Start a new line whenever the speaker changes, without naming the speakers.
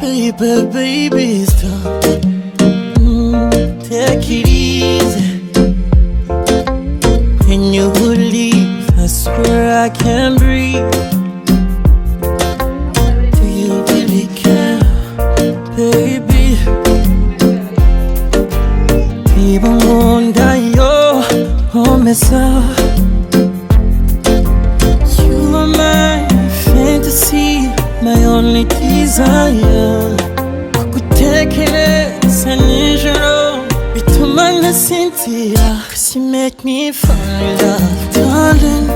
baby, baby, stop. Take it easy. When you leave, I swear I can't breathe. Do you really care, baby? Even wonder your mesa. You are my fantasy, my only desire. Kukutekereza nijoro bituma nasinzira. 'Cause you make me fall in love, darling.